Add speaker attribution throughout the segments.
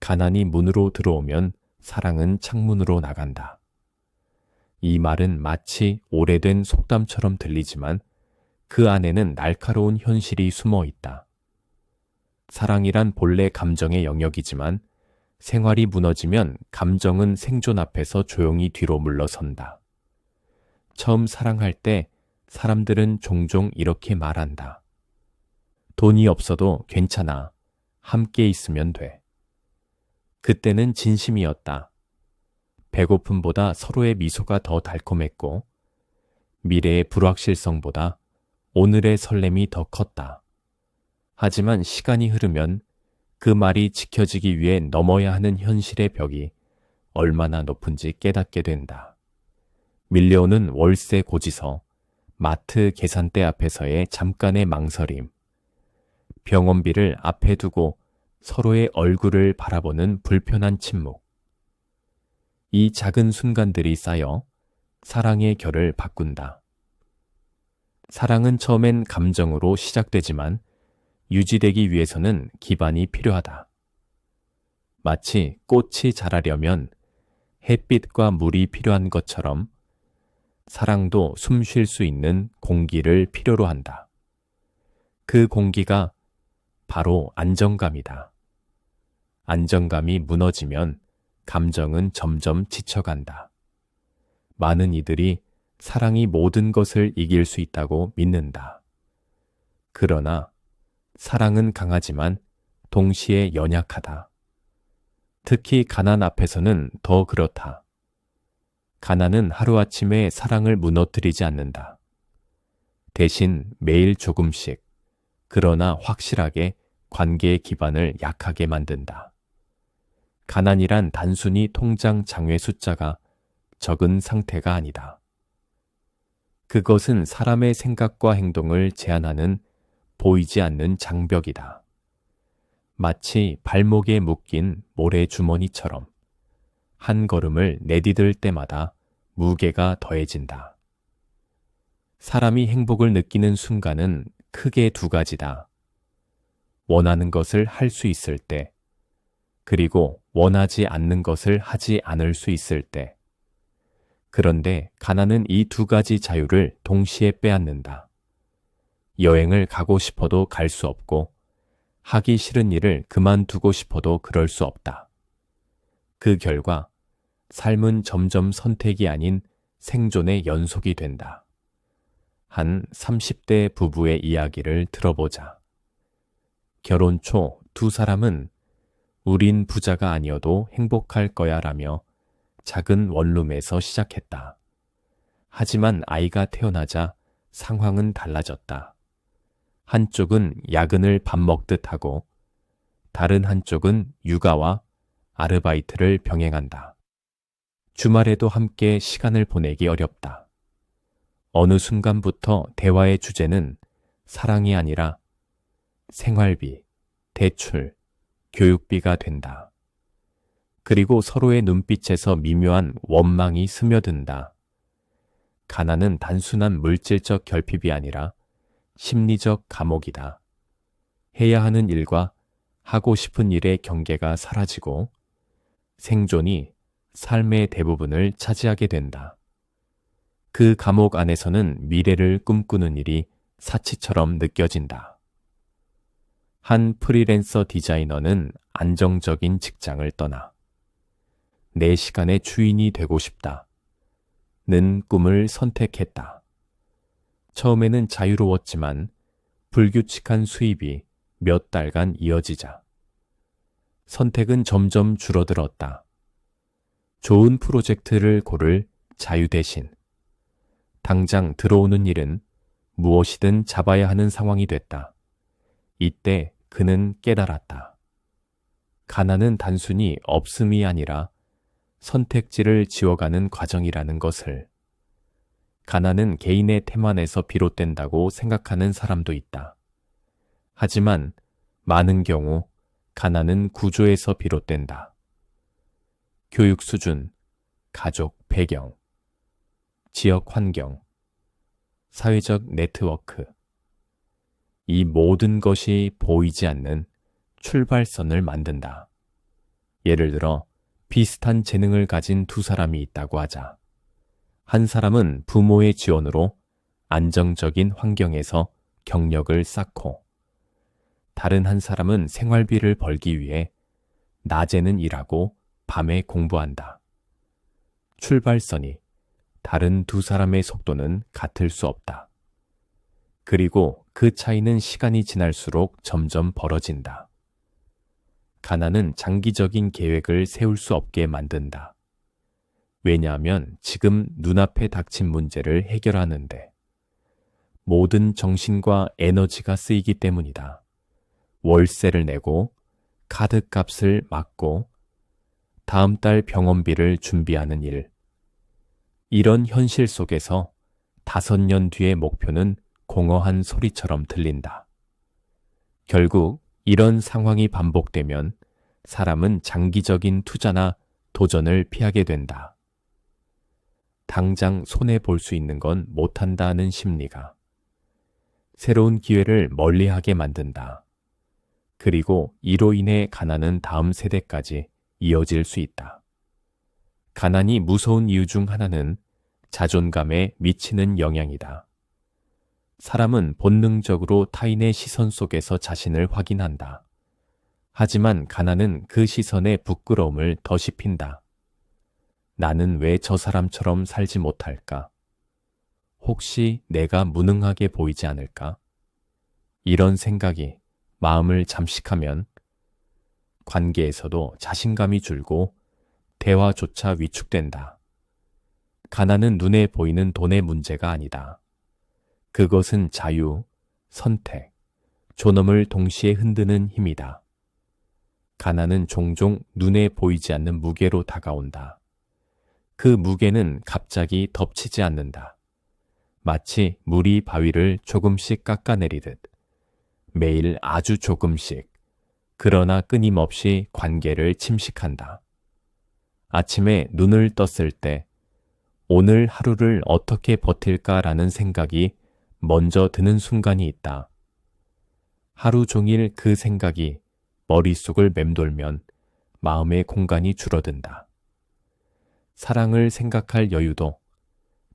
Speaker 1: 가난이 문으로 들어오면 사랑은 창문으로 나간다. 이 말은 마치 오래된 속담처럼 들리지만 그 안에는 날카로운 현실이 숨어 있다. 사랑이란 본래 감정의 영역이지만 생활이 무너지면 감정은 생존 앞에서 조용히 뒤로 물러선다. 처음 사랑할 때 사람들은 종종 이렇게 말한다. 돈이 없어도 괜찮아. 함께 있으면 돼. 그때는 진심이었다. 배고픔보다 서로의 미소가 더 달콤했고 미래의 불확실성보다 오늘의 설렘이 더 컸다. 하지만 시간이 흐르면 그 말이 지켜지기 위해 넘어야 하는 현실의 벽이 얼마나 높은지 깨닫게 된다. 밀려오는 월세 고지서, 마트 계산대 앞에서의 잠깐의 망설임, 병원비를 앞에 두고 서로의 얼굴을 바라보는 불편한 침묵. 이 작은 순간들이 쌓여 사랑의 결을 바꾼다. 사랑은 처음엔 감정으로 시작되지만 유지되기 위해서는 기반이 필요하다. 마치 꽃이 자라려면 햇빛과 물이 필요한 것처럼 사랑도 숨 쉴 수 있는 공기를 필요로 한다. 그 공기가 바로 안정감이다. 안정감이 무너지면 감정은 점점 지쳐간다. 많은 이들이 사랑이 모든 것을 이길 수 있다고 믿는다. 그러나 사랑은 강하지만 동시에 연약하다. 특히 가난 앞에서는 더 그렇다. 가난은 하루아침에 사랑을 무너뜨리지 않는다. 대신 매일 조금씩, 그러나 확실하게 관계의 기반을 약하게 만든다. 가난이란 단순히 통장 장외 숫자가 적은 상태가 아니다. 그것은 사람의 생각과 행동을 제한하는 보이지 않는 장벽이다. 마치 발목에 묶인 모래주머니처럼 한 걸음을 내디딜 때마다 무게가 더해진다. 사람이 행복을 느끼는 순간은 크게 두 가지다. 원하는 것을 할 수 있을 때, 그리고 원하지 않는 것을 하지 않을 수 있을 때. 그런데 가난은 이 두 가지 자유를 동시에 빼앗는다. 여행을 가고 싶어도 갈 수 없고, 하기 싫은 일을 그만두고 싶어도 그럴 수 없다. 그 결과 삶은 점점 선택이 아닌 생존의 연속이 된다. 한 30대 부부의 이야기를 들어보자. 결혼 초 두 사람은 우린 부자가 아니어도 행복할 거야 라며 작은 원룸에서 시작했다. 하지만 아이가 태어나자 상황은 달라졌다. 한쪽은 야근을 밥 먹듯 하고 다른 한쪽은 육아와 아르바이트를 병행한다. 주말에도 함께 시간을 보내기 어렵다. 어느 순간부터 대화의 주제는 사랑이 아니라 생활비, 대출, 교육비가 된다. 그리고 서로의 눈빛에서 미묘한 원망이 스며든다. 가난은 단순한 물질적 결핍이 아니라 심리적 감옥이다. 해야 하는 일과 하고 싶은 일의 경계가 사라지고 생존이 삶의 대부분을 차지하게 된다. 그 감옥 안에서는 미래를 꿈꾸는 일이 사치처럼 느껴진다. 한 프리랜서 디자이너는 안정적인 직장을 떠나 내 시간의 주인이 되고 싶다. 는 꿈을 선택했다. 처음에는 자유로웠지만 불규칙한 수입이 몇 달간 이어지자 선택은 점점 줄어들었다. 좋은 프로젝트를 고를 자유 대신 당장 들어오는 일은 무엇이든 잡아야 하는 상황이 됐다. 이때 그는 깨달았다. 가난은 단순히 없음이 아니라 선택지를 지워가는 과정이라는 것을. 가난은 개인의 태만에서 비롯된다고 생각하는 사람도 있다. 하지만 많은 경우 가난은 구조에서 비롯된다. 교육 수준, 가족 배경, 지역 환경, 사회적 네트워크. 이 모든 것이 보이지 않는 출발선을 만든다. 예를 들어 비슷한 재능을 가진 두 사람이 있다고 하자. 한 사람은 부모의 지원으로 안정적인 환경에서 경력을 쌓고, 다른 한 사람은 생활비를 벌기 위해 낮에는 일하고 밤에 공부한다. 출발선이 다른 두 사람의 속도는 같을 수 없다. 그리고 그 차이는 시간이 지날수록 점점 벌어진다. 가난은 장기적인 계획을 세울 수 없게 만든다. 왜냐하면 지금 눈앞에 닥친 문제를 해결하는데 모든 정신과 에너지가 쓰이기 때문이다. 월세를 내고 카드값을 막고 다음 달 병원비를 준비하는 일. 이런 현실 속에서 5년 뒤의 목표는 공허한 소리처럼 들린다. 결국 이런 상황이 반복되면 사람은 장기적인 투자나 도전을 피하게 된다. 당장 손해볼 수 있는 건 못한다는 심리가 새로운 기회를 멀리하게 만든다. 그리고 이로 인해 가난은 다음 세대까지 이어질 수 있다. 가난이 무서운 이유 중 하나는 자존감에 미치는 영향이다. 사람은 본능적으로 타인의 시선 속에서 자신을 확인한다. 하지만 가난은 그 시선에 부끄러움을 더 씹힌다. 나는 왜 저 사람처럼 살지 못할까? 혹시 내가 무능하게 보이지 않을까? 이런 생각이 마음을 잠식하면 관계에서도 자신감이 줄고 대화조차 위축된다. 가난은 눈에 보이는 돈의 문제가 아니다. 그것은 자유, 선택, 존엄을 동시에 흔드는 힘이다. 가난은 종종 눈에 보이지 않는 무게로 다가온다. 그 무게는 갑자기 덮치지 않는다. 마치 물이 바위를 조금씩 깎아내리듯 매일 아주 조금씩, 그러나 끊임없이 관계를 침식한다. 아침에 눈을 떴을 때 오늘 하루를 어떻게 버틸까라는 생각이 먼저 드는 순간이 있다. 하루 종일 그 생각이 머릿속을 맴돌면 마음의 공간이 줄어든다. 사랑을 생각할 여유도,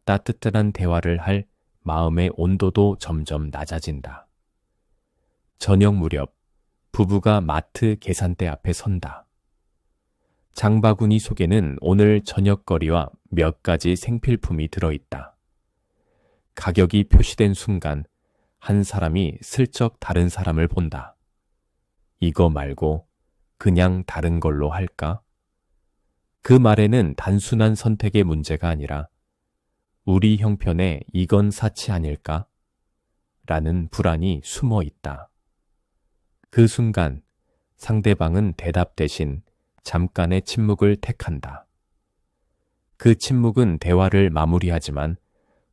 Speaker 1: 따뜻한 대화를 할 마음의 온도도 점점 낮아진다. 저녁 무렵 부부가 마트 계산대 앞에 선다. 장바구니 속에는 오늘 저녁거리와 몇 가지 생필품이 들어있다. 가격이 표시된 순간 한 사람이 슬쩍 다른 사람을 본다. 이거 말고 그냥 다른 걸로 할까? 그 말에는 단순한 선택의 문제가 아니라 우리 형편에 이건 사치 아닐까? 라는 불안이 숨어 있다. 그 순간 상대방은 대답 대신 잠깐의 침묵을 택한다. 그 침묵은 대화를 마무리하지만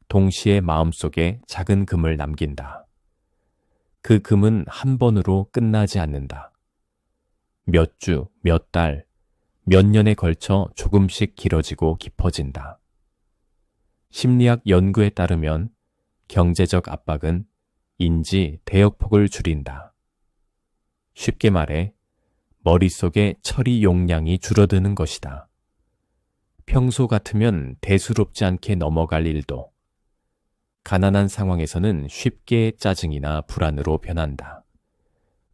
Speaker 1: 동시에 마음속에 작은 금을 남긴다. 그 금은 한 번으로 끝나지 않는다. 몇 주, 몇 달, 몇 년에 걸쳐 조금씩 길어지고 깊어진다. 심리학 연구에 따르면 경제적 압박은 인지 대역폭을 줄인다. 쉽게 말해 머릿속에 처리 용량이 줄어드는 것이다. 평소 같으면 대수롭지 않게 넘어갈 일도 가난한 상황에서는 쉽게 짜증이나 불안으로 변한다.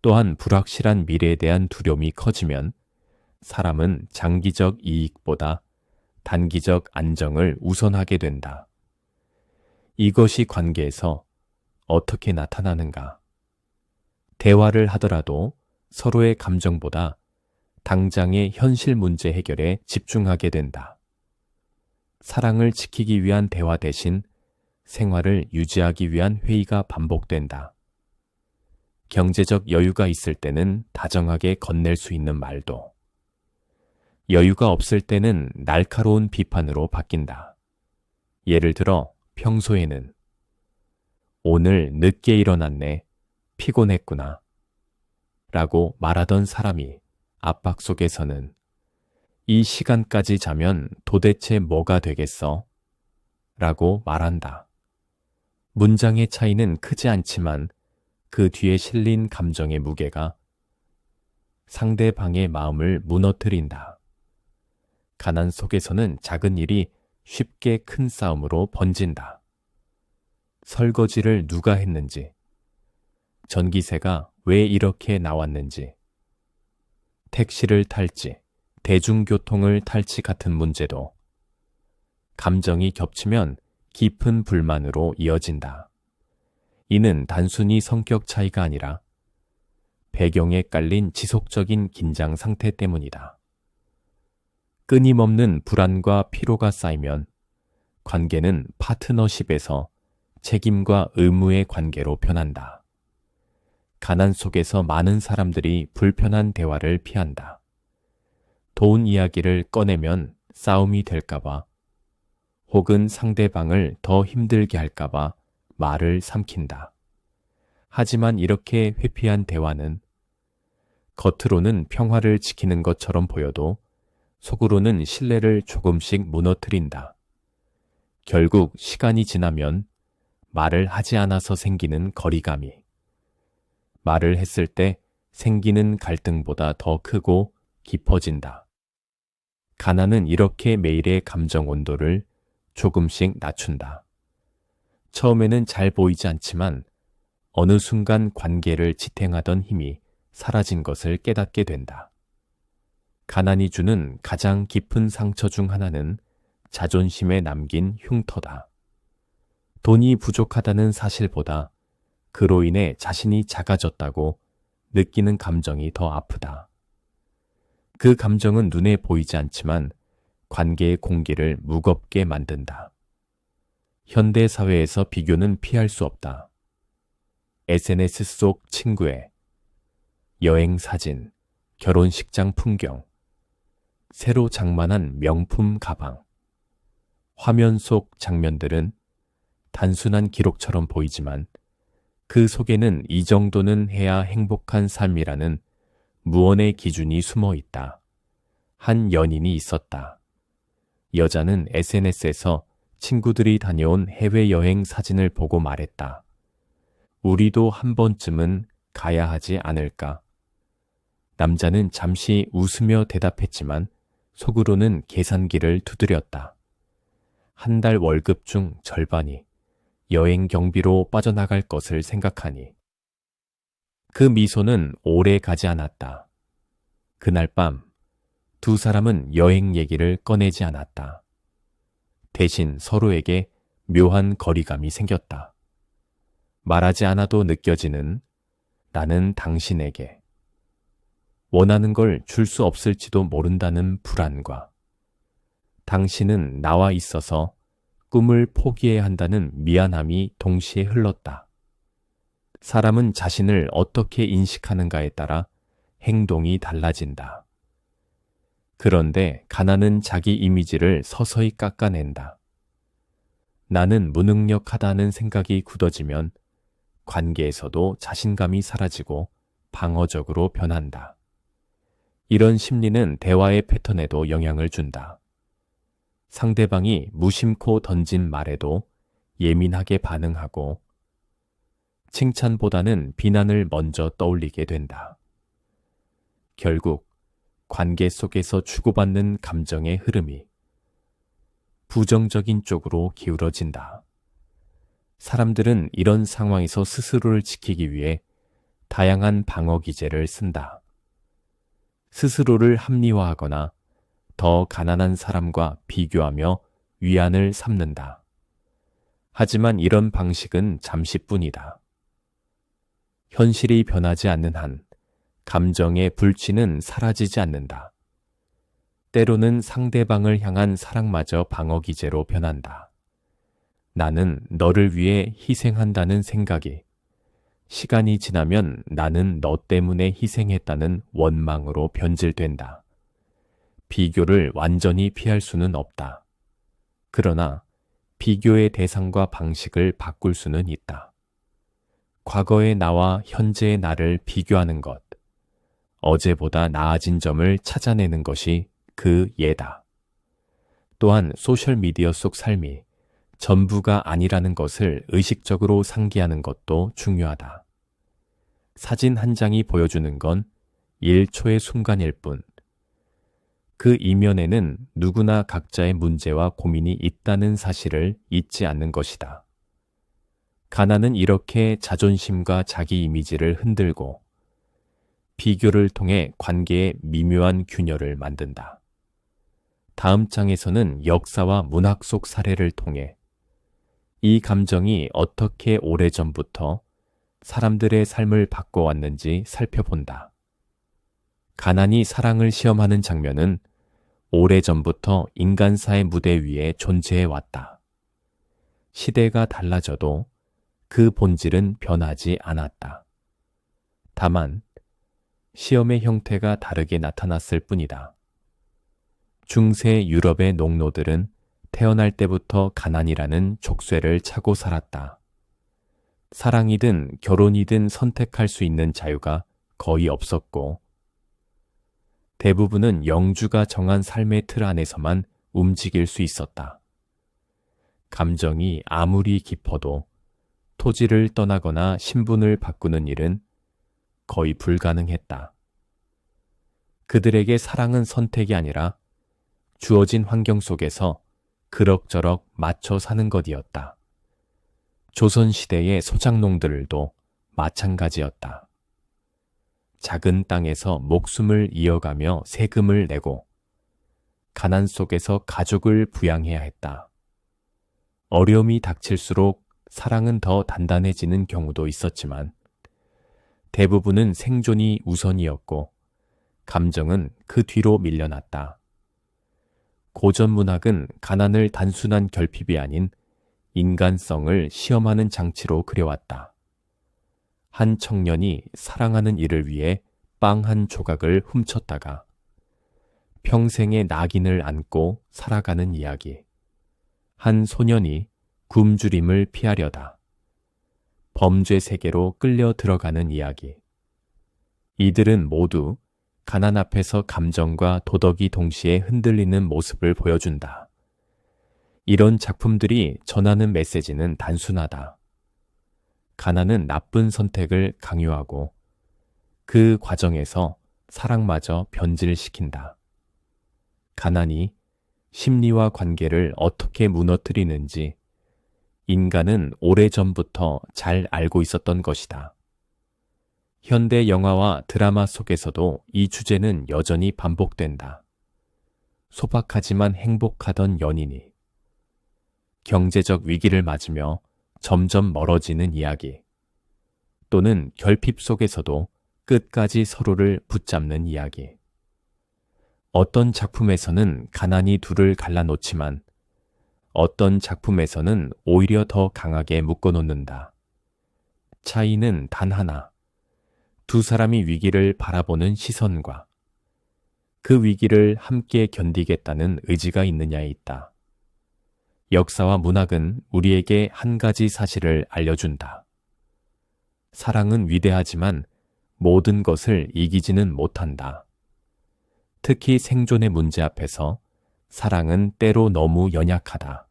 Speaker 1: 또한 불확실한 미래에 대한 두려움이 커지면 사람은 장기적 이익보다 단기적 안정을 우선하게 된다. 이것이 관계에서 어떻게 나타나는가? 대화를 하더라도 서로의 감정보다 당장의 현실 문제 해결에 집중하게 된다. 사랑을 지키기 위한 대화 대신 생활을 유지하기 위한 회의가 반복된다. 경제적 여유가 있을 때는 다정하게 건넬 수 있는 말도, 여유가 없을 때는 날카로운 비판으로 바뀐다. 예를 들어 평소에는 오늘 늦게 일어났네, 피곤했구나 라고 말하던 사람이 압박 속에서는 이 시간까지 자면 도대체 뭐가 되겠어? 라고 말한다. 문장의 차이는 크지 않지만 그 뒤에 실린 감정의 무게가 상대방의 마음을 무너뜨린다. 가난 속에서는 작은 일이 쉽게 큰 싸움으로 번진다. 설거지를 누가 했는지, 전기세가 왜 이렇게 나왔는지, 택시를 탈지, 대중교통을 탈지 같은 문제도 감정이 겹치면 깊은 불만으로 이어진다. 이는 단순히 성격 차이가 아니라 배경에 깔린 지속적인 긴장 상태 때문이다. 끊임없는 불안과 피로가 쌓이면 관계는 파트너십에서 책임과 의무의 관계로 변한다. 가난 속에서 많은 사람들이 불편한 대화를 피한다. 돈 이야기를 꺼내면 싸움이 될까봐, 혹은 상대방을 더 힘들게 할까봐 말을 삼킨다. 하지만 이렇게 회피한 대화는 겉으로는 평화를 지키는 것처럼 보여도 속으로는 신뢰를 조금씩 무너뜨린다. 결국 시간이 지나면 말을 하지 않아서 생기는 거리감이 말을 했을 때 생기는 갈등보다 더 크고 깊어진다. 가난은 이렇게 매일의 감정 온도를 조금씩 낮춘다. 처음에는 잘 보이지 않지만 어느 순간 관계를 지탱하던 힘이 사라진 것을 깨닫게 된다. 가난이 주는 가장 깊은 상처 중 하나는 자존심에 남긴 흉터다. 돈이 부족하다는 사실보다 그로 인해 자신이 작아졌다고 느끼는 감정이 더 아프다. 그 감정은 눈에 보이지 않지만 관계의 공기를 무겁게 만든다. 현대 사회에서 비교는 피할 수 없다. SNS 속 친구의 여행 사진, 결혼식장 풍경, 새로 장만한 명품 가방, 화면 속 장면들은 단순한 기록처럼 보이지만 그 속에는 이 정도는 해야 행복한 삶이라는 무언의 기준이 숨어 있다. 한 연인이 있었다. 여자는 SNS에서 친구들이 다녀온 해외여행 사진을 보고 말했다. 우리도 한 번쯤은 가야 하지 않을까? 남자는 잠시 웃으며 대답했지만 속으로는 계산기를 두드렸다. 한 달 월급 중 절반이 여행 경비로 빠져나갈 것을 생각하니 그 미소는 오래 가지 않았다. 그날 밤 두 사람은 여행 얘기를 꺼내지 않았다. 대신 서로에게 묘한 거리감이 생겼다. 말하지 않아도 느껴지는 나는 당신에게 원하는 걸 줄 수 없을지도 모른다는 불안과 당신은 나와 있어서 꿈을 포기해야 한다는 미안함이 동시에 흘렀다. 사람은 자신을 어떻게 인식하는가에 따라 행동이 달라진다. 그런데 가난은 자기 이미지를 서서히 깎아낸다. 나는 무능력하다는 생각이 굳어지면 관계에서도 자신감이 사라지고 방어적으로 변한다. 이런 심리는 대화의 패턴에도 영향을 준다. 상대방이 무심코 던진 말에도 예민하게 반응하고 칭찬보다는 비난을 먼저 떠올리게 된다. 결국 관계 속에서 주고받는 감정의 흐름이 부정적인 쪽으로 기울어진다. 사람들은 이런 상황에서 스스로를 지키기 위해 다양한 방어 기제를 쓴다. 스스로를 합리화하거나 더 가난한 사람과 비교하며 위안을 삼는다. 하지만 이런 방식은 잠시뿐이다. 현실이 변하지 않는 한 감정의 불씨는 사라지지 않는다. 때로는 상대방을 향한 사랑마저 방어 기제로 변한다. 나는 너를 위해 희생한다는 생각이 시간이 지나면 나는 너 때문에 희생했다는 원망으로 변질된다. 비교를 완전히 피할 수는 없다. 그러나 비교의 대상과 방식을 바꿀 수는 있다. 과거의 나와 현재의 나를 비교하는 것, 어제보다 나아진 점을 찾아내는 것이 그 예다. 또한 소셜미디어 속 삶이 전부가 아니라는 것을 의식적으로 상기하는 것도 중요하다. 사진 한 장이 보여주는 건 1초의 순간일 뿐. 그 이면에는 누구나 각자의 문제와 고민이 있다는 사실을 잊지 않는 것이다. 가난은 이렇게 자존심과 자기 이미지를 흔들고 비교를 통해 관계의 미묘한 균열을 만든다. 다음 장에서는 역사와 문학 속 사례를 통해 이 감정이 어떻게 오래전부터 사람들의 삶을 바꿔왔는지 살펴본다. 가난이 사랑을 시험하는 장면은 오래전부터 인간사의 무대 위에 존재해왔다. 시대가 달라져도 그 본질은 변하지 않았다. 다만 시험의 형태가 다르게 나타났을 뿐이다. 중세 유럽의 농노들은 태어날 때부터 가난이라는 족쇄를 차고 살았다. 사랑이든 결혼이든 선택할 수 있는 자유가 거의 없었고 대부분은 영주가 정한 삶의 틀 안에서만 움직일 수 있었다. 감정이 아무리 깊어도 토지를 떠나거나 신분을 바꾸는 일은 거의 불가능했다. 그들에게 사랑은 선택이 아니라 주어진 환경 속에서 그럭저럭 맞춰 사는 것이었다. 조선시대의 소작농들도 마찬가지였다. 작은 땅에서 목숨을 이어가며 세금을 내고 가난 속에서 가족을 부양해야 했다. 어려움이 닥칠수록 사랑은 더 단단해지는 경우도 있었지만 대부분은 생존이 우선이었고 감정은 그 뒤로 밀려났다. 고전 문학은 가난을 단순한 결핍이 아닌 인간성을 시험하는 장치로 그려왔다. 한 청년이 사랑하는 이를 위해 빵 한 조각을 훔쳤다가 평생의 낙인을 안고 살아가는 이야기. 한 소년이 굶주림을 피하려다 범죄 세계로 끌려 들어가는 이야기. 이들은 모두 가난 앞에서 감정과 도덕이 동시에 흔들리는 모습을 보여준다. 이런 작품들이 전하는 메시지는 단순하다. 가난은 나쁜 선택을 강요하고 그 과정에서 사랑마저 변질시킨다. 가난이 심리와 관계를 어떻게 무너뜨리는지 인간은 오래전부터 잘 알고 있었던 것이다. 현대 영화와 드라마 속에서도 이 주제는 여전히 반복된다. 소박하지만 행복하던 연인이 경제적 위기를 맞으며 점점 멀어지는 이야기, 또는 결핍 속에서도 끝까지 서로를 붙잡는 이야기. 어떤 작품에서는 가난이 둘을 갈라놓지만 어떤 작품에서는 오히려 더 강하게 묶어놓는다. 차이는 단 하나, 두 사람이 위기를 바라보는 시선과 그 위기를 함께 견디겠다는 의지가 있느냐에 있다. 역사와 문학은 우리에게 한 가지 사실을 알려준다. 사랑은 위대하지만 모든 것을 이기지는 못한다. 특히 생존의 문제 앞에서 사랑은 때로 너무 연약하다.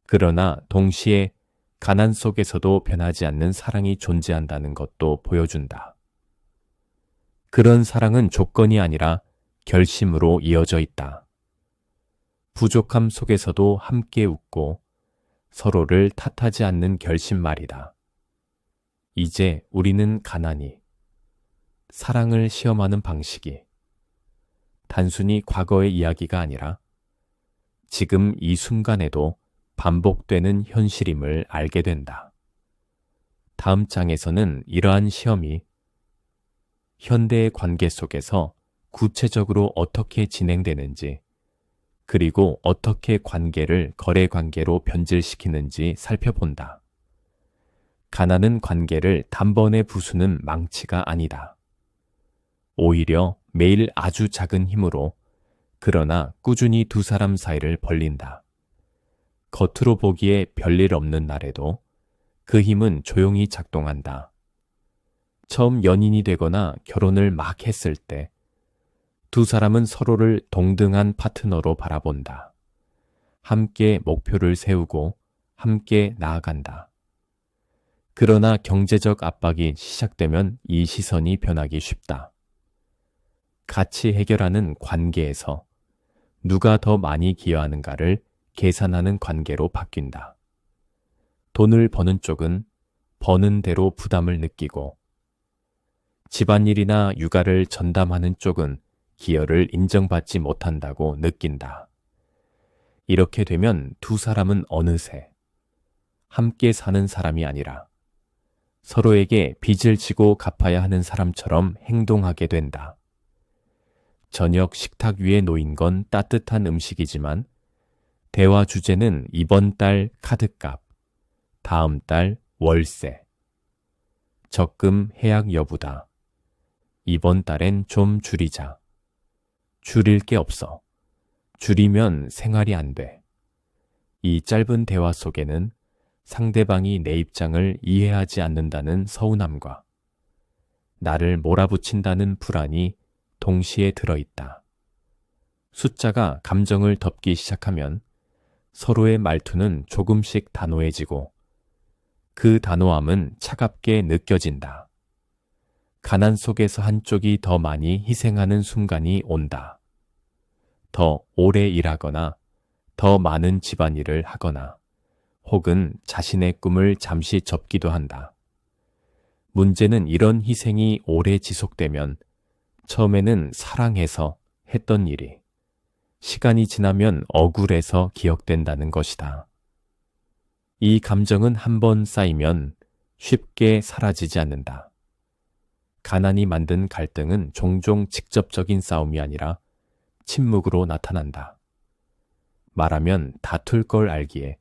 Speaker 1: 그러나 동시에 가난 속에서도 변하지 않는 사랑이 존재한다는 것도 보여준다. 그런 사랑은 조건이 아니라 결심으로 이어져 있다. 부족함 속에서도 함께 웃고 서로를 탓하지 않는 결심 말이다. 이제 우리는 가난이, 사랑을 시험하는 방식이 단순히 과거의 이야기가 아니라 지금 이 순간에도 반복되는 현실임을 알게 된다. 다음 장에서는 이러한 시험이 현대의 관계 속에서 구체적으로 어떻게 진행되는지, 그리고 어떻게 관계를 거래 관계로 변질시키는지 살펴본다. 가난은 관계를 단번에 부수는 망치가 아니다. 오히려 매일 아주 작은 힘으로, 그러나 꾸준히 두 사람 사이를 벌린다. 겉으로 보기에 별일 없는 날에도 그 힘은 조용히 작동한다. 처음 연인이 되거나 결혼을 막 했을 때 두 사람은 서로를 동등한 파트너로 바라본다. 함께 목표를 세우고 함께 나아간다. 그러나 경제적 압박이 시작되면 이 시선이 변하기 쉽다. 같이 해결하는 관계에서 누가 더 많이 기여하는가를 계산하는 관계로 바뀐다. 돈을 버는 쪽은 버는 대로 부담을 느끼고, 집안일이나 육아를 전담하는 쪽은 기여를 인정받지 못한다고 느낀다. 이렇게 되면 두 사람은 어느새 함께 사는 사람이 아니라 서로에게 빚을 지고 갚아야 하는 사람처럼 행동하게 된다. 저녁 식탁 위에 놓인 건 따뜻한 음식이지만 대화 주제는 이번 달 카드값, 다음 달 월세, 적금 해약 여부다. 이번 달엔 좀 줄이자. 줄일 게 없어. 줄이면 생활이 안 돼. 이 짧은 대화 속에는 상대방이 내 입장을 이해하지 않는다는 서운함과 나를 몰아붙인다는 불안이 동시에 들어있다. 숫자가 감정을 덮기 시작하면 서로의 말투는 조금씩 단호해지고 그 단호함은 차갑게 느껴진다. 가난 속에서 한쪽이 더 많이 희생하는 순간이 온다. 더 오래 일하거나 더 많은 집안일을 하거나 혹은 자신의 꿈을 잠시 접기도 한다. 문제는 이런 희생이 오래 지속되면 처음에는 사랑해서 했던 일이 시간이 지나면 억울해서 기억된다는 것이다. 이 감정은 한번 쌓이면 쉽게 사라지지 않는다. 가난이 만든 갈등은 종종 직접적인 싸움이 아니라 침묵으로 나타난다. 말하면 다툴 걸 알기에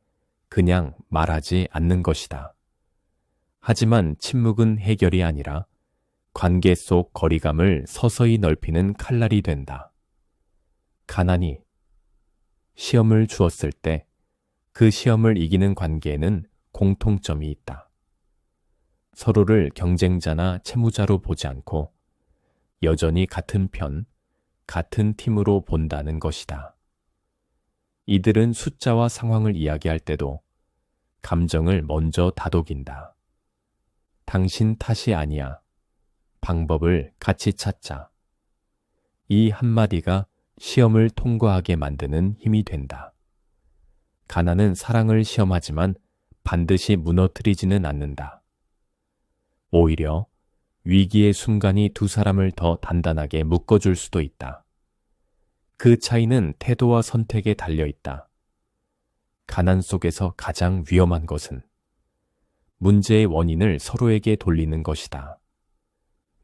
Speaker 1: 그냥 말하지 않는 것이다. 하지만 침묵은 해결이 아니라 관계 속 거리감을 서서히 넓히는 칼날이 된다. 가난이 시험을 주었을 때 그 시험을 이기는 관계에는 공통점이 있다. 서로를 경쟁자나 채무자로 보지 않고 여전히 같은 편, 같은 팀으로 본다는 것이다. 이들은 숫자와 상황을 이야기할 때도 감정을 먼저 다독인다. 당신 탓이 아니야. 방법을 같이 찾자. 이 한마디가 시험을 통과하게 만드는 힘이 된다. 가난은 사랑을 시험하지만 반드시 무너뜨리지는 않는다. 오히려 위기의 순간이 두 사람을 더 단단하게 묶어줄 수도 있다. 그 차이는 태도와 선택에 달려 있다. 가난 속에서 가장 위험한 것은 문제의 원인을 서로에게 돌리는 것이다.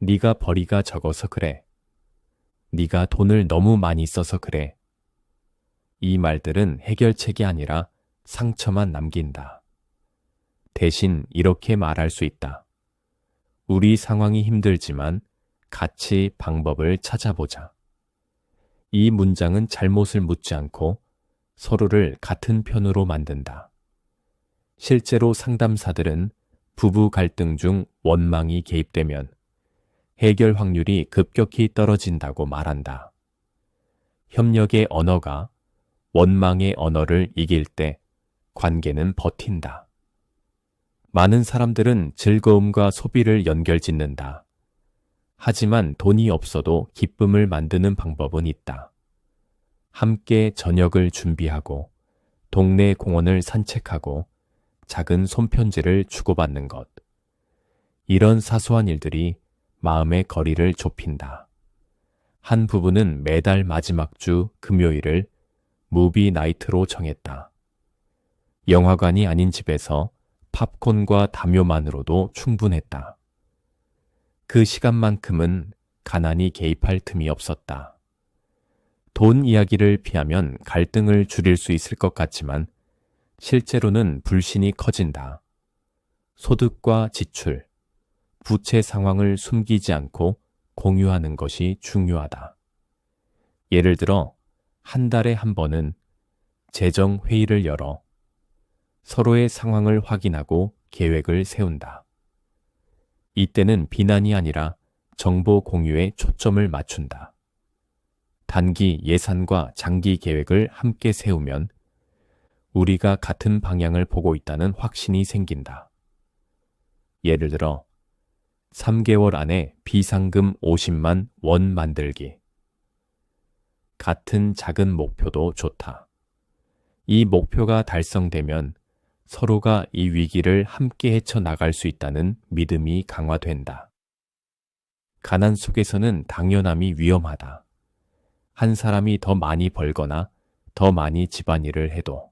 Speaker 1: 네가 벌이가 적어서 그래. 네가 돈을 너무 많이 써서 그래. 이 말들은 해결책이 아니라 상처만 남긴다. 대신 이렇게 말할 수 있다. 우리 상황이 힘들지만 같이 방법을 찾아보자. 이 문장은 잘못을 묻지 않고 서로를 같은 편으로 만든다. 실제로 상담사들은 부부 갈등 중 원망이 개입되면 해결 확률이 급격히 떨어진다고 말한다. 협력의 언어가 원망의 언어를 이길 때 관계는 버틴다. 많은 사람들은 즐거움과 소비를 연결짓는다. 하지만 돈이 없어도 기쁨을 만드는 방법은 있다. 함께 저녁을 준비하고 동네 공원을 산책하고 작은 손편지를 주고받는 것. 이런 사소한 일들이 마음의 거리를 좁힌다. 한 부부는 매달 마지막 주 금요일을 무비 나이트로 정했다. 영화관이 아닌 집에서 팝콘과 담요만으로도 충분했다. 그 시간만큼은 가난이 개입할 틈이 없었다. 돈 이야기를 피하면 갈등을 줄일 수 있을 것 같지만 실제로는 불신이 커진다. 소득과 지출, 부채 상황을 숨기지 않고 공유하는 것이 중요하다. 예를 들어 한 달에 한 번은 재정 회의를 열어 서로의 상황을 확인하고 계획을 세운다. 이때는 비난이 아니라 정보 공유에 초점을 맞춘다. 단기 예산과 장기 계획을 함께 세우면 우리가 같은 방향을 보고 있다는 확신이 생긴다. 예를 들어 3개월 안에 비상금 50만 원 만들기. 같은 작은 목표도 좋다. 이 목표가 달성되면 서로가 이 위기를 함께 헤쳐나갈 수 있다는 믿음이 강화된다. 가난 속에서는 당연함이 위험하다. 한 사람이 더 많이 벌거나 더 많이 집안일을 해도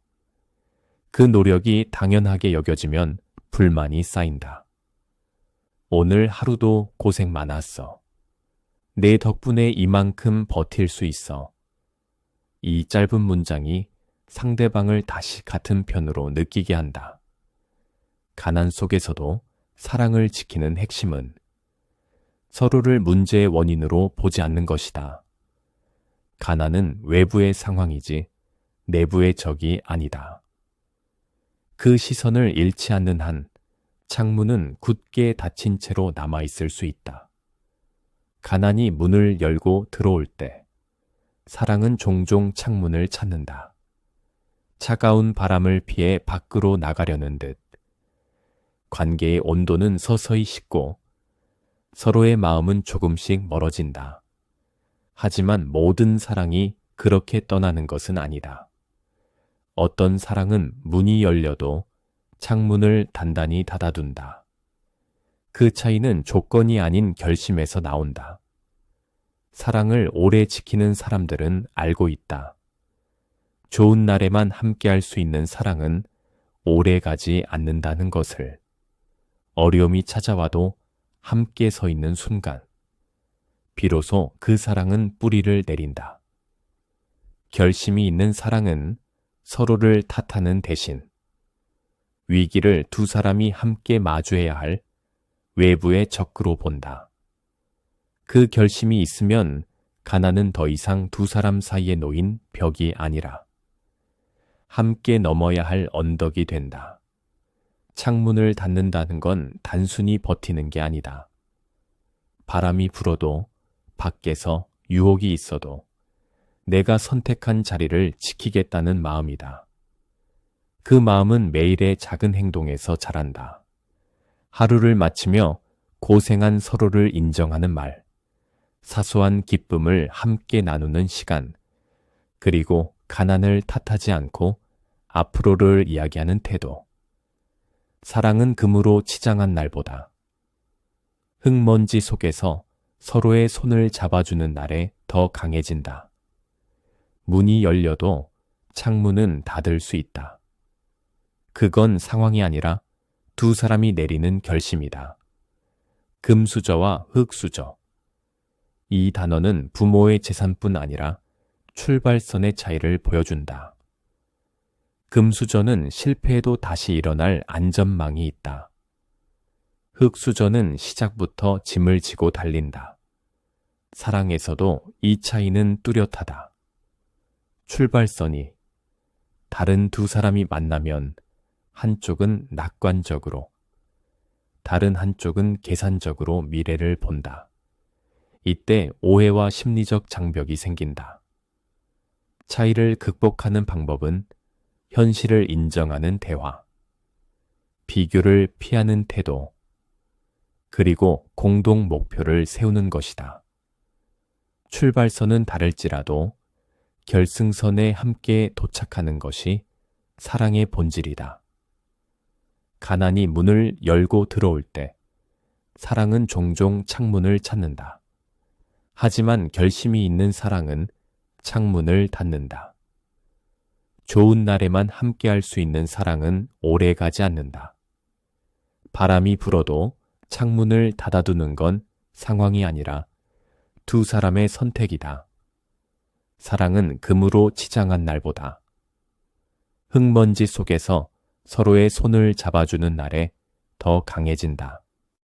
Speaker 1: 그 노력이 당연하게 여겨지면 불만이 쌓인다. 오늘 하루도 고생 많았어. 내 덕분에 이만큼 버틸 수 있어. 이 짧은 문장이 상대방을 다시 같은 편으로 느끼게 한다. 가난 속에서도 사랑을 지키는 핵심은 서로를 문제의 원인으로 보지 않는 것이다. 가난은 외부의 상황이지 내부의 적이 아니다. 그 시선을 잃지 않는 한 창문은 굳게 닫힌 채로 남아있을 수 있다. 가난이 문을 열고 들어올 때 사랑은 종종 창문을 찾는다. 차가운 바람을 피해 밖으로 나가려는 듯 관계의 온도는 서서히 식고 서로의 마음은 조금씩 멀어진다. 하지만 모든 사랑이 그렇게 떠나는 것은 아니다. 어떤 사랑은 문이 열려도 창문을 단단히 닫아둔다. 그 차이는 조건이 아닌 결심에서 나온다. 사랑을 오래 지키는 사람들은 알고 있다. 좋은 날에만 함께할 수 있는 사랑은 오래 가지 않는다는 것을. 어려움이 찾아와도 함께 서 있는 순간, 비로소 그 사랑은 뿌리를 내린다. 결심이 있는 사랑은 서로를 탓하는 대신 위기를 두 사람이 함께 마주해야 할 외부의 적으로 본다. 그 결심이 있으면 가난은 더 이상 두 사람 사이에 놓인 벽이 아니라 함께 넘어야 할 언덕이 된다. 창문을 닫는다는 건 단순히 버티는 게 아니다. 바람이 불어도 밖에서 유혹이 있어도 내가 선택한 자리를 지키겠다는 마음이다. 그 마음은 매일의 작은 행동에서 자란다. 하루를 마치며 고생한 서로를 인정하는 말, 사소한 기쁨을 함께 나누는 시간, 그리고 가난을 탓하지 않고 앞으로를 이야기하는 태도. 사랑은 금으로 치장한 날보다 흙먼지 속에서 서로의 손을 잡아주는 날에 더 강해진다. 문이 열려도 창문은 닫을 수 있다. 그건 상황이 아니라 두 사람이 내리는 결심이다. 금수저와 흙수저. 이 단어는 부모의 재산뿐 아니라 출발선의 차이를 보여준다. 금수저는 실패해도 다시 일어날 안전망이 있다. 흙수저는 시작부터 짐을 지고 달린다. 사랑에서도 이 차이는 뚜렷하다. 출발선이 다른 두 사람이 만나면 한쪽은 낙관적으로, 다른 한쪽은 계산적으로 미래를 본다. 이때 오해와 심리적 장벽이 생긴다. 차이를 극복하는 방법은 현실을 인정하는 대화, 비교를 피하는 태도, 그리고 공동 목표를 세우는 것이다. 출발선은 다를지라도 결승선에 함께 도착하는 것이 사랑의 본질이다. 가난이 문을 열고 들어올 때 사랑은 종종 창문을 찾는다. 하지만 결심이 있는 사랑은 창문을 닫는다. 좋은 날에만 함께할 수 있는 사랑은 오래 가지 않는다. 바람이 불어도 창문을 닫아두는 건 상황이 아니라 두 사람의 선택이다. 사랑은 금으로 치장한 날보다 흙먼지 속에서 서로의 손을 잡아주는 날에 더 강해진다.